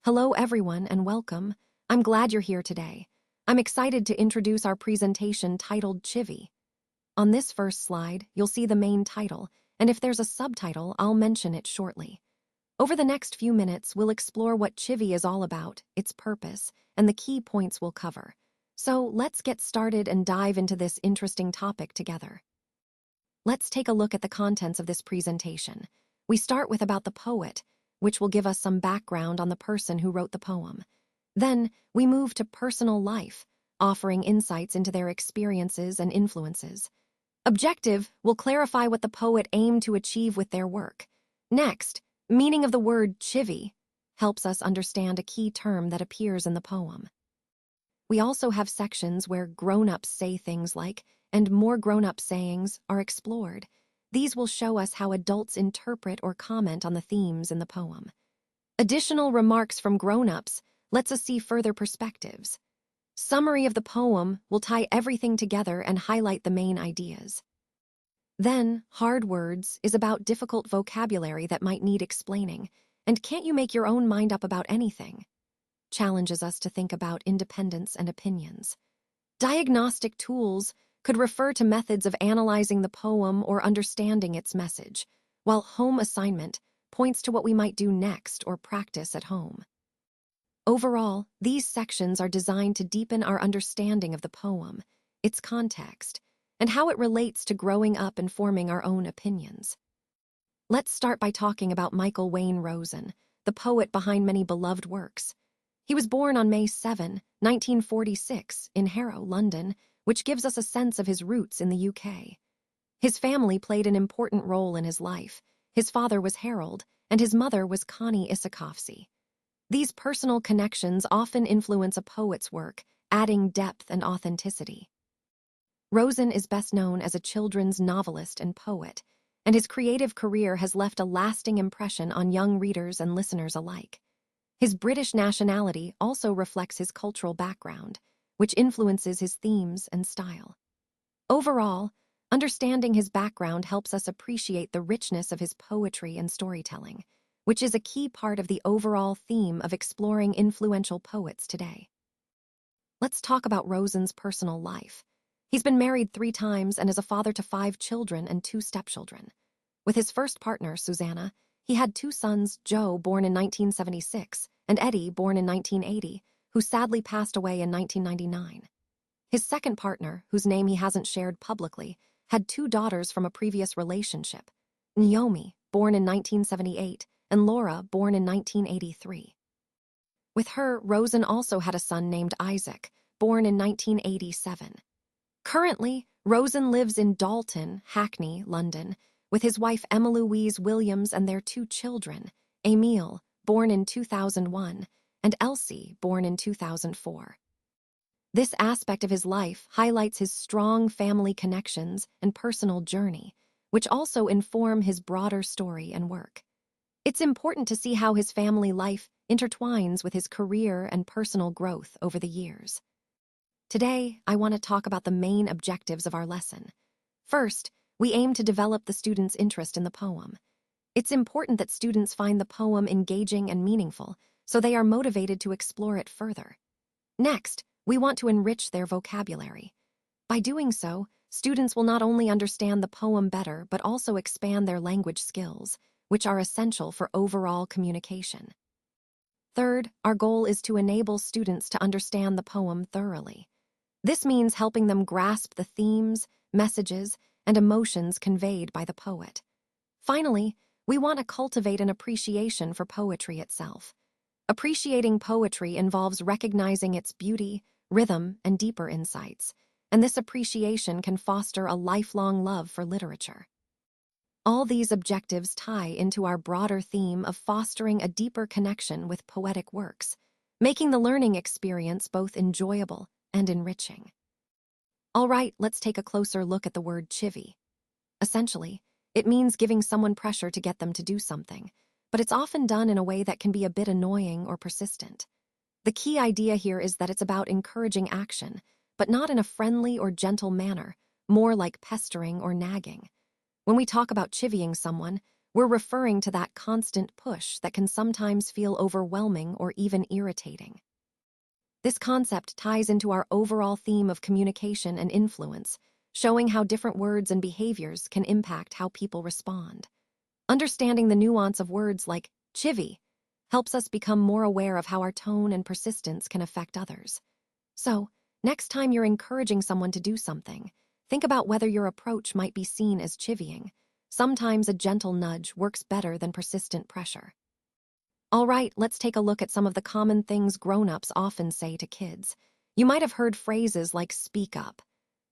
Hello everyone and welcome. I'm glad you're here today. I'm excited to introduce our presentation titled Chivvy. On this first slide, you'll see the main title, and if there's a subtitle, I'll mention it shortly. Over the next few minutes, we'll explore what Chivvy is all about, its purpose, and the key points we'll cover. So let's get started and dive into this interesting topic together. Let's take a look at the contents of this presentation. We start with about the poet, which will give us some background on the person who wrote the poem. Then, we move to personal life, offering insights into their experiences and influences. Objective will clarify what the poet aimed to achieve with their work. Next, meaning of the word chivvy helps us understand a key term that appears in the poem. We also have sections where grown-ups say things like, and more grown-up sayings are explored. These will show us how adults interpret or comment on the themes in the poem. Additional remarks from grown-ups lets us see further perspectives. Summary of the poem will tie everything together and highlight the main ideas. Then, hard words is about difficult vocabulary that might need explaining, and can't you make your own mind up about anything? Challenges us to think about independence and opinions. Diagnostic tools could refer to methods of analyzing the poem or understanding its message, while home assignment points to what we might do next or practice at home. Overall, these sections are designed to deepen our understanding of the poem, its context, and how it relates to growing up and forming our own opinions. Let's start by talking about Michael Wayne Rosen, the poet behind many beloved works. He was born on May 7, 1946, in Harrow, London, which gives us a sense of his roots in the UK. His family played an important role in his life. His father was Harold, and his mother was Connie ICSE. These personal connections often influence a poet's work, adding depth and authenticity. Rosen is best known as a children's novelist and poet, and his creative career has left a lasting impression on young readers and listeners alike. His British nationality also reflects his cultural background, which influences his themes and style. Overall, understanding his background helps us appreciate the richness of his poetry and storytelling, which is a key part of the overall theme of exploring influential poets today. Let's talk about Rosen's personal life. He's been married 3 times and is a father to 5 children and 2 stepchildren. With his first partner, Susanna, he had 2 sons, Joe, born in 1976, and Eddie, born in 1980, who sadly passed away in 1999. His second partner, whose name he hasn't shared publicly, had 2 daughters from a previous relationship, Naomi, born in 1978, and Laura, born in 1983. With her, Rosen also had a son named Isaac, born in 1987. Currently, Rosen lives in Dalton, Hackney, London, with his wife Emma Louise Williams and their 2 children, Emile, born in 2001, and Elsie, born in 2004. This aspect of his life highlights his strong family connections and personal journey, which also inform his broader story and work. It's important to see how his family life intertwines with his career and personal growth over the years. Today, I want to talk about the main objectives of our lesson. First, we aim to develop the students' interest in the poem. It's important that students find the poem engaging and meaningful, so they are motivated to explore it further. Next, we want to enrich their vocabulary. By doing so, students will not only understand the poem better but also expand their language skills, which are essential for overall communication. Third, our goal is to enable students to understand the poem thoroughly. This means helping them grasp the themes, messages, and emotions conveyed by the poet. Finally, we want to cultivate an appreciation for poetry itself. Appreciating poetry involves recognizing its beauty, rhythm, and deeper insights, and this appreciation can foster a lifelong love for literature. All these objectives tie into our broader theme of fostering a deeper connection with poetic works, making the learning experience both enjoyable and enriching. All right, let's take a closer look at the word chivvy. Essentially, it means giving someone pressure to get them to do something, but it's often done in a way that can be a bit annoying or persistent. The key idea here is that it's about encouraging action, but not in a friendly or gentle manner, more like pestering or nagging. When we talk about chivvying someone, we're referring to that constant push that can sometimes feel overwhelming or even irritating. This concept ties into our overall theme of communication and influence, showing how different words and behaviors can impact how people respond. Understanding the nuance of words like chivvy helps us become more aware of how our tone and persistence can affect others. So, next time you're encouraging someone to do something, think about whether your approach might be seen as chivying. Sometimes a gentle nudge works better than persistent pressure. All right, let's take a look at some of the common things grown-ups often say to kids. You might have heard phrases like speak up.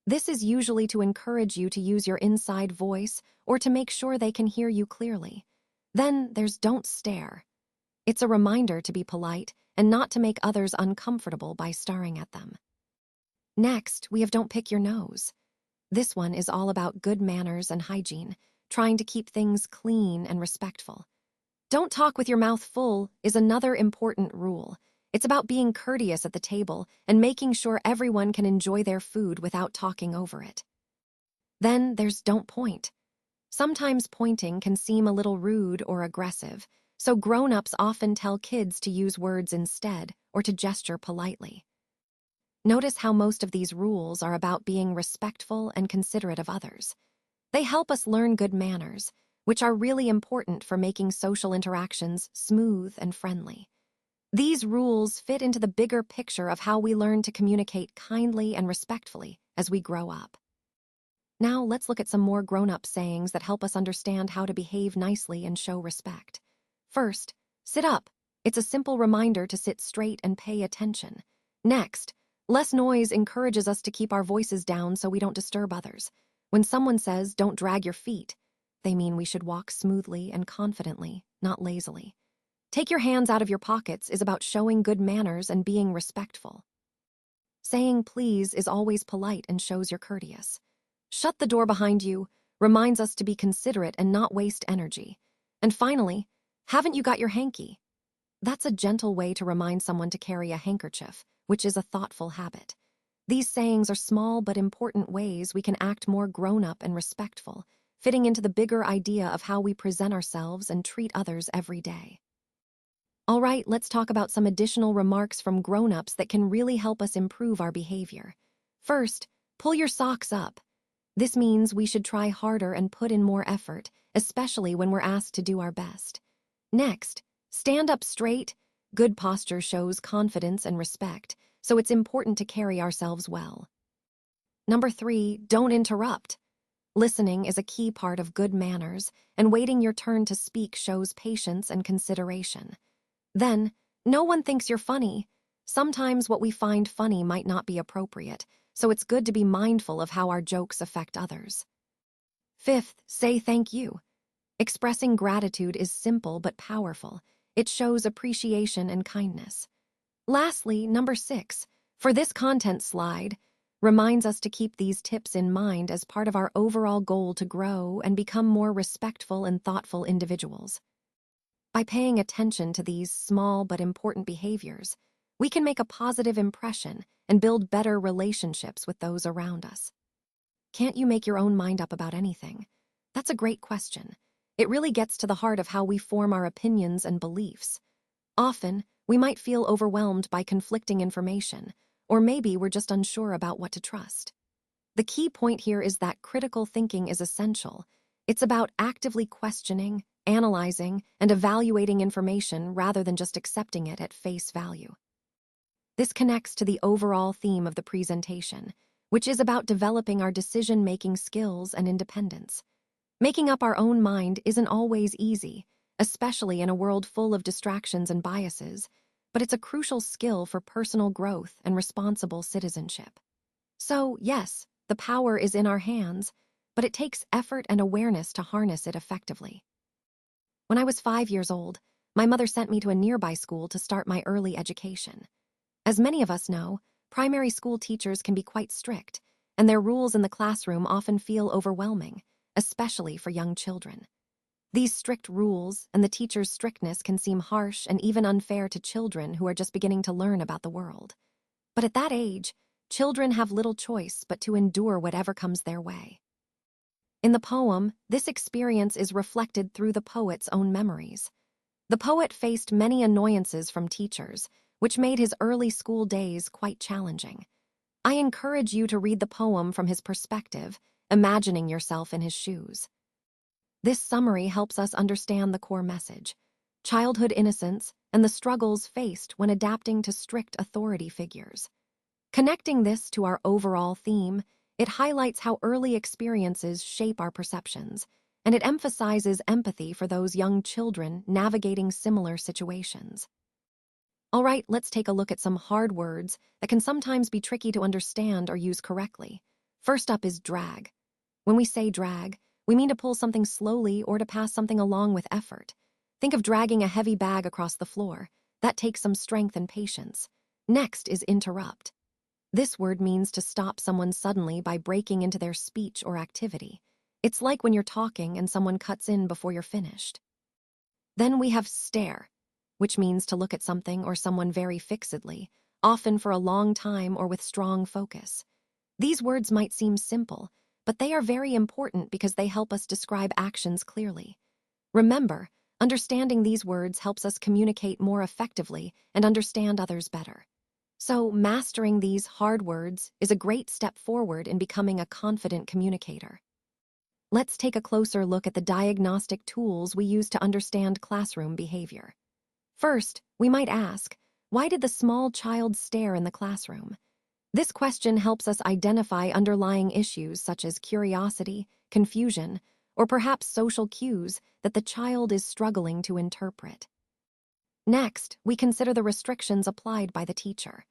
This is usually to encourage you to use your inside voice or to make sure they can hear you clearly. Then there's don't stare. It's a reminder to be polite and not to make others uncomfortable by staring at them. Next, we have don't pick your nose. This one is all about good manners and hygiene, trying to keep things clean and respectful. Don't talk with your mouth full is another important rule. It's about being courteous at the table and making sure everyone can enjoy their food without talking over it. Then there's don't point. Sometimes pointing can seem a little rude or aggressive, so grown-ups often tell kids to use words instead or to gesture politely. Notice how most of these rules are about being respectful and considerate of others. They help us learn good manners, which are really important for making social interactions smooth and friendly. These rules fit into the bigger picture of how we learn to communicate kindly and respectfully as we grow up. Now let's look at some more grown-up sayings that help us understand how to behave nicely and show respect. First, sit up. It's a simple reminder to sit straight and pay attention. Next, less noise encourages us to keep our voices down so we don't disturb others. When someone says, don't drag your feet, they mean we should walk smoothly and confidently, not lazily. Take your hands out of your pockets is about showing good manners and being respectful. Saying please is always polite and shows you're courteous. Shut the door behind you reminds us to be considerate and not waste energy. And finally, haven't you got your hanky? That's a gentle way to remind someone to carry a handkerchief, which is a thoughtful habit. These sayings are small but important ways we can act more grown-up and respectful, fitting into the bigger idea of how we present ourselves and treat others every day. All right, let's talk about some additional remarks from grown-ups that can really help us improve our behavior. First, pull your socks up. This means we should try harder and put in more effort, especially when we're asked to do our best. Next, stand up straight. Good posture shows confidence and respect, so it's important to carry ourselves well. Number 3, don't interrupt. Listening is a key part of good manners, and waiting your turn to speak shows patience and consideration. Then, no one thinks you're funny. Sometimes what we find funny might not be appropriate, so it's good to be mindful of how our jokes affect others. Fifth, say thank you. Expressing gratitude is simple but powerful. It shows appreciation and kindness. Lastly, number 6, for this content slide, reminds us to keep these tips in mind as part of our overall goal to grow and become more respectful and thoughtful individuals. By paying attention to these small but important behaviors, we can make a positive impression and build better relationships with those around us. Can't you make your own mind up about anything? That's a great question. It really gets to the heart of how we form our opinions and beliefs. Often, we might feel overwhelmed by conflicting information, or maybe we're just unsure about what to trust. The key point here is that critical thinking is essential. It's about actively questioning, analyzing, and evaluating information rather than just accepting it at face value. This connects to the overall theme of the presentation, which is about developing our decision-making skills and independence. Making up our own mind isn't always easy, especially in a world full of distractions and biases, but it's a crucial skill for personal growth and responsible citizenship. So, yes, the power is in our hands, but it takes effort and awareness to harness it effectively. When I was 5 years old, my mother sent me to a nearby school to start my early education. As many of us know, primary school teachers can be quite strict, and their rules in the classroom often feel overwhelming, especially for young children. These strict rules and the teacher's strictness can seem harsh and even unfair to children who are just beginning to learn about the world. But at that age, children have little choice but to endure whatever comes their way. In the poem, this experience is reflected through the poet's own memories. The poet faced many annoyances from teachers, which made his early school days quite challenging. I encourage you to read the poem from his perspective, imagining yourself in his shoes. This summary helps us understand the core message: childhood innocence and the struggles faced when adapting to strict authority figures. Connecting this to our overall theme, it highlights how early experiences shape our perceptions, and it emphasizes empathy for those young children navigating similar situations. All right, let's take a look at some hard words that can sometimes be tricky to understand or use correctly. First up is drag. When we say drag, we mean to pull something slowly or to pass something along with effort. Think of dragging a heavy bag across the floor. That takes some strength and patience. Next is interrupt. This word means to stop someone suddenly by breaking into their speech or activity. It's like when you're talking and someone cuts in before you're finished. Then we have stare, which means to look at something or someone very fixedly, often for a long time or with strong focus. These words might seem simple, but they are very important because they help us describe actions clearly. Remember, understanding these words helps us communicate more effectively and understand others better. So, mastering these hard words is a great step forward in becoming a confident communicator. Let's take a closer look at the diagnostic tools we use to understand classroom behavior. First, we might ask, why did the small child stare in the classroom? This question helps us identify underlying issues such as curiosity, confusion, or perhaps social cues that the child is struggling to interpret. Next, we consider the restrictions applied by the teacher.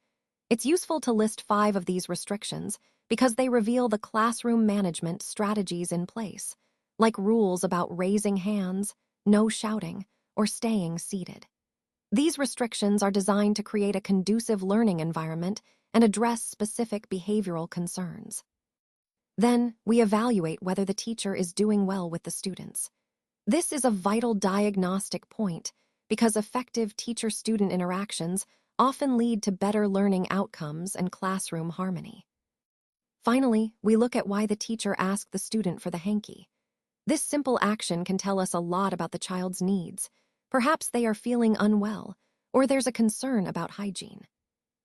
It's useful to list 5 of these restrictions because they reveal the classroom management strategies in place, like rules about raising hands, no shouting, or staying seated. These restrictions are designed to create a conducive learning environment and address specific behavioral concerns. Then, we evaluate whether the teacher is doing well with the students. This is a vital diagnostic point because effective teacher-student interactions often lead to better learning outcomes and classroom harmony. Finally, we look at why the teacher asked the student for the hanky. This simple action can tell us a lot about the child's needs. Perhaps they are feeling unwell, or there's a concern about hygiene.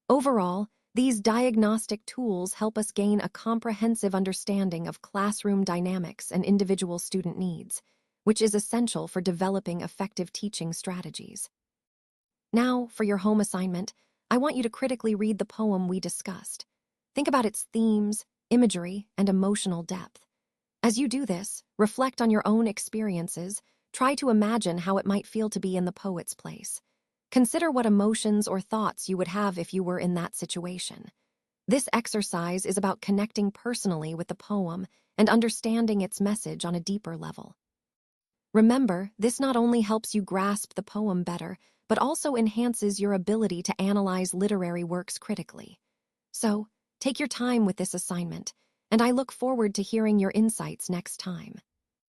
Overall, these diagnostic tools help us gain a comprehensive understanding of classroom dynamics and individual student needs, which is essential for developing effective teaching strategies. Now, for your home assignment, I want you to critically read the poem we discussed. Think about its themes, imagery, and emotional depth. As you do this, reflect on your own experiences. Try to imagine how it might feel to be in the poet's place. Consider what emotions or thoughts you would have if you were in that situation. This exercise is about connecting personally with the poem and understanding its message on a deeper level. Remember, this not only helps you grasp the poem better, but also enhances your ability to analyze literary works critically. So, take your time with this assignment, and I look forward to hearing your insights next time.